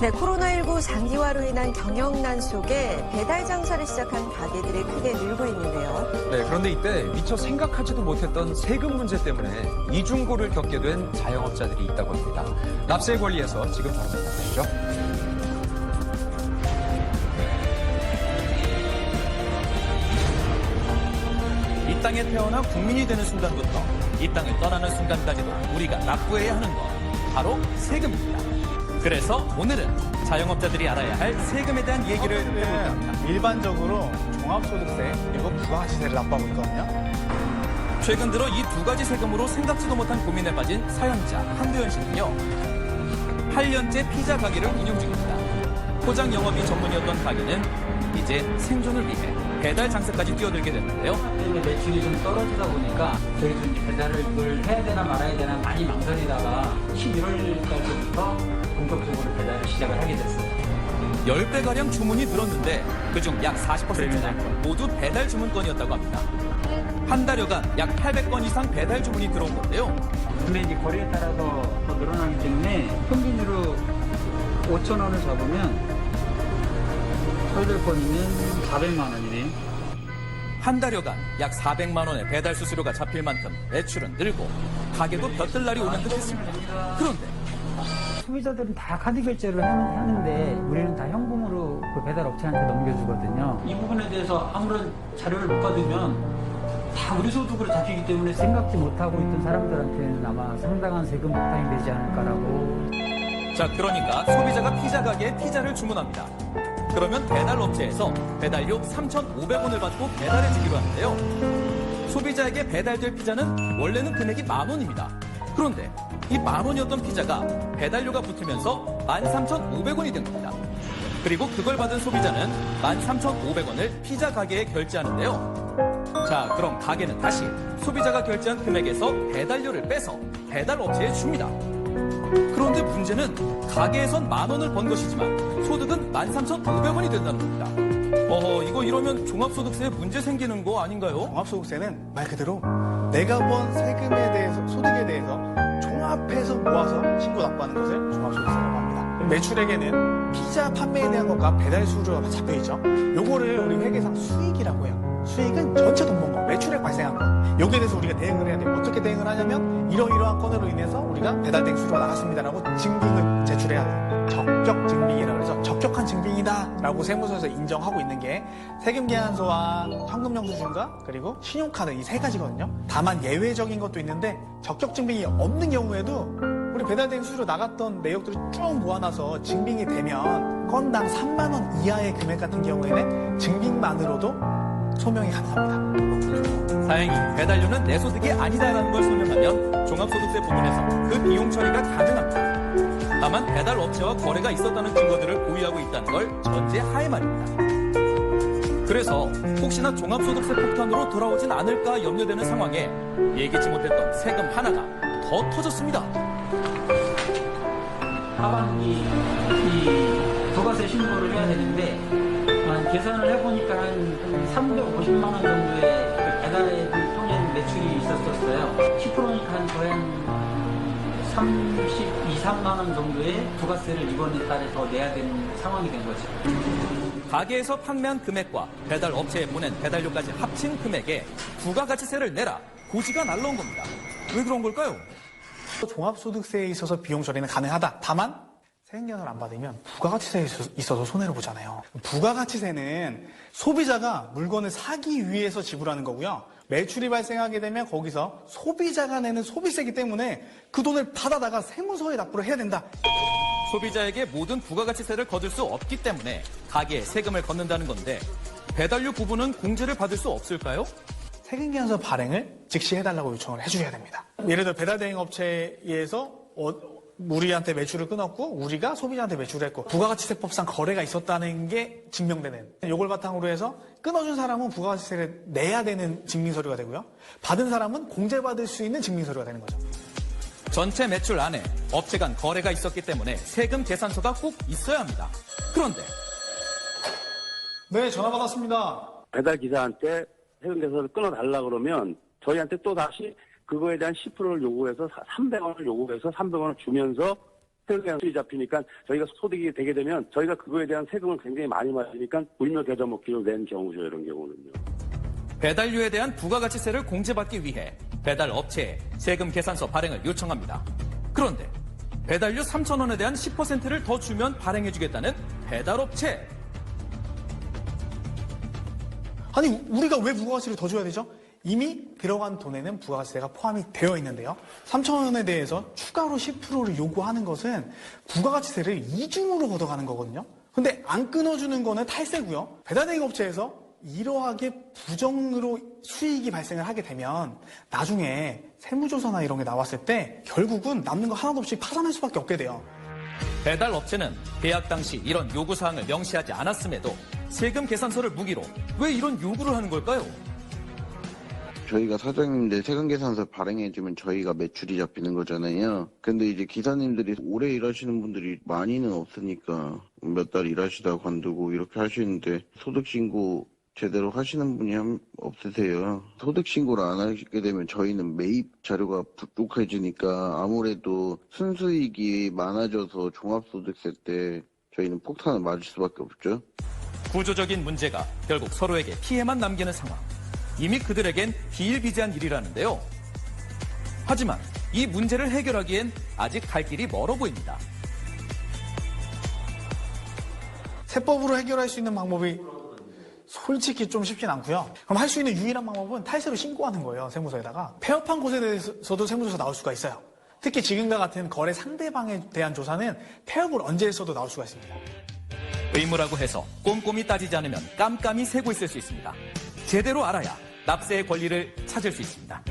네, 코로나19 장기화로 인한 경영난 속에 배달 장사를 시작한 가게들이 크게 늘고 있는데요. 네, 그런데 이때 미처 생각하지도 못했던 세금 문제 때문에 이중고를 겪게 된 자영업자들이 있다고 합니다. 납세 권리에서 지금 바로 만나보시죠. 이 땅에 태어나 국민이 되는 순간부터 이 땅을 떠나는 순간까지도 우리가 납부해야 하는 것, 바로 세금입니다. 그래서 오늘은 자영업자들이 알아야 할 세금에 대한 얘기를 해볼까 합니다. 일반적으로 종합소득세 그리고 부가가치세를 납부하고 있거든요. 최근 들어 이 두 가지 세금으로 생각지도 못한 고민에 빠진 사연자 한도현 씨는요. 8년째 피자 가게를 운영 중입니다. 포장 영업이 전문이었던 가게는 이제 생존을 위해 배달 장사까지 뛰어들게 됐는데요. 매출이 좀 떨어지다 보니까 저희도 이제 배달을 그걸 해야 되나 말아야 되나 많이 망설이다가 11월달부터 본격적으로 배달을 시작을 하게 됐어요. 10배가량 주문이 늘었는데 그중 약 40%는 모두 배달 주문건이었다고 합니다. 한 달여간 약 800건 이상 배달 주문이 들어온 건데요. 근데 이제 거리에 따라서 더 늘어나기 때문에 평균으로 5천 원을 잡으면 800건이면 400만 원이네요. 한 달여간 약 400만 원의 배달 수수료가 잡힐 만큼 매출은 늘고 가게도 볕들 날이 오는 듯 했습니다. 그런데 소비자들은 다 카드 결제를 하는데 우리는 다 현금으로 그 배달 업체한테 넘겨주거든요. 이 부분에 대해서 아무런 자료를 못 받으면 다 우리 소득으로 잡히기 때문에 생각지 못하고 있던 사람들한테는 아마 상당한 세금 부담이 되지 않을까라고. 자, 그러니까 소비자가 피자 가게에 피자를 주문합니다. 그러면 배달 업체에서 배달료 3,500원을 받고 배달해 주기로 하는데요. 소비자에게 배달될 피자는 원래는 금액이 10,000원입니다. 그런데 이 10,000원이었던 피자가 배달료가 붙으면서 13,500원이 된 겁니다. 그리고 그걸 받은 소비자는 13,500원을 피자 가게에 결제하는데요. 자, 그럼 가게는 다시 소비자가 결제한 금액에서 배달료를 빼서 배달 업체에 줍니다. 그런데 문제는 가게에선 10,000원을 번 것이지만 소득은 13,500원이 된다는 겁니다. 이거 이러면 종합소득세에 문제 생기는 거 아닌가요? 종합소득세는 말 그대로 내가 번 세금에 대해서, 소득에 대해서 종합해서 모아서 신고 납부하는 것을 종합소득세라고 합니다. 매출액에는 피자 판매에 대한 것과 배달 수수료가 잡혀있죠. 요거를 우리 회계상 수익이라고 해요. 수익은 전체 돈 번 거, 매출액 발생한 거. 여기에 대해서 우리가 대응을 해야 돼요. 어떻게 대응을 하냐면 이러이러한 건으로 인해서 우리가 배달된 수수료가 나갔습니다라고 증빙을 제출해야 돼요. 적격 증빙이라고 해서 적격한 증빙이다라고 세무서에서 인정하고 있는 게 세금계산서와 현금영수증과 그리고 신용카드 이 세 가지거든요. 다만 예외적인 것도 있는데 적격 증빙이 없는 경우에도 우리 배달된 수수료 나갔던 내역들을 쭉 모아놔서 증빙이 되면 건당 3만 원 이하의 금액 같은 경우에는 증빙만으로도 소명이 가능합니다. 다행히 배달료는 내 소득이 아니다라는 걸 설명하면 종합소득세 부분에서 그 비용 처리가 가능합니다. 다만 배달 업체와 거래가 있었다는 증거들을 보유하고 있다는 걸 전제하에 말입니다. 그래서 혹시나 종합소득세 폭탄으로 돌아오진 않을까 염려되는 상황에 예기치 못했던 세금 하나가 더 터졌습니다. 하반기 이 부가세 신고를 해야 되는데 계산을 해보니까 한 350만 원 정도의 그 배달의 통행 매출이 있었어요. 10%니까 한 거의 한 32, 3만 원 정도의 부가세를 이번 달에 더 내야 되는 상황이 된 거죠. 가게에서 판매한 금액과 배달 업체에 보낸 배달료까지 합친 금액에 부가가치세를 내라 고지가 날라온 겁니다. 왜 그런 걸까요? 종합소득세에 있어서 비용 처리는 가능하다. 다만 세금계산을 안 받으면 부가가치세에 있어서 손해를 보잖아요. 부가가치세는 소비자가 물건을 사기 위해서 지불하는 거고요. 매출이 발생하게 되면 거기서 소비자가 내는 소비세이기 때문에 그 돈을 받아다가 세무서에 납부를 해야 된다. 소비자에게 모든 부가가치세를 거둘 수 없기 때문에 가게에 세금을 걷는다는 건데 배달료 부분은 공제를 받을 수 없을까요? 세금계산서 발행을 즉시 해달라고 요청을 해주셔야 됩니다. 예를 들어 배달대행업체에서 우리한테 매출을 끊었고 우리가 소비자한테 매출을 했고 부가가치세법상 거래가 있었다는 게 증명되는 이걸 바탕으로 해서 끊어준 사람은 부가가치세를 내야 되는 증빙서류가 되고요. 받은 사람은 공제받을 수 있는 증빙서류가 되는 거죠. 전체 매출 안에 업체 간 거래가 있었기 때문에 세금 계산서가 꼭 있어야 합니다. 그런데 네, 전화 받았습니다. 배달 기사한테 세금 계산서를 끊어달라 그러면 저희한테 또 다시 그거에 대한 10%를 요구해서 300원을 요구해서 300원을 주면서 세금이 잡히니까 저희가 소득이 되게 되면 저희가 그거에 대한 세금을 굉장히 많이 맞으니까 울며 겨자 먹기로 낸 경우죠. 이런 경우는요. 배달료에 대한 부가가치세를 공제받기 위해 배달 업체에 세금 계산서 발행을 요청합니다. 그런데 배달료 3,000원에 대한 10%를 더 주면 발행해주겠다는 배달업체. 아니 우리가 왜 부가가치를 더 줘야 되죠? 이미 들어간 돈에는 부가가치세가 포함이 되어 있는데요. 3,000원에 대해서 추가로 10%를 요구하는 것은 부가가치세를 이중으로 걷어가는 거거든요. 근데 안 끊어주는 거는 탈세고요. 배달대행 업체에서 이러하게 부정으로 수익이 발생을 하게 되면 나중에 세무조사나 이런 게 나왔을 때 결국은 남는 거 하나도 없이 파산할 수밖에 없게 돼요. 배달업체는 계약 당시 이런 요구사항을 명시하지 않았음에도 세금 계산서를 무기로 왜 이런 요구를 하는 걸까요? 저희가 사장님들 세금계산서 발행해주면 저희가 매출이 잡히는 거잖아요. 근데 이제 기사님들이 오래 일하시는 분들이 많이는 없으니까 몇 달 일하시다 관두고 이렇게 하시는데 소득신고 제대로 하시는 분이 없으세요. 소득신고를 안 하시게 되면 저희는 매입 자료가 부족해지니까 아무래도 순수익이 많아져서 종합소득세 때 저희는 폭탄을 맞을 수밖에 없죠. 구조적인 문제가 결국 서로에게 피해만 남기는 상황. 이미 그들에겐 비일비재한 일이라는데요. 하지만 이 문제를 해결하기엔 아직 갈 길이 멀어 보입니다. 세법으로 해결할 수 있는 방법이 솔직히 좀 쉽진 않고요. 그럼 할 수 있는 유일한 방법은 탈세로 신고하는 거예요. 세무서에다가. 폐업한 곳에 대해서도 세무조사 나올 수가 있어요. 특히 지금과 같은 거래 상대방에 대한 조사는 폐업을 언제 했어도 나올 수가 있습니다. 의무라고 해서 꼼꼼히 따지지 않으면 깜깜이 새고 있을 수 있습니다. 제대로 알아야 납세의 권리를 찾을 수 있습니다.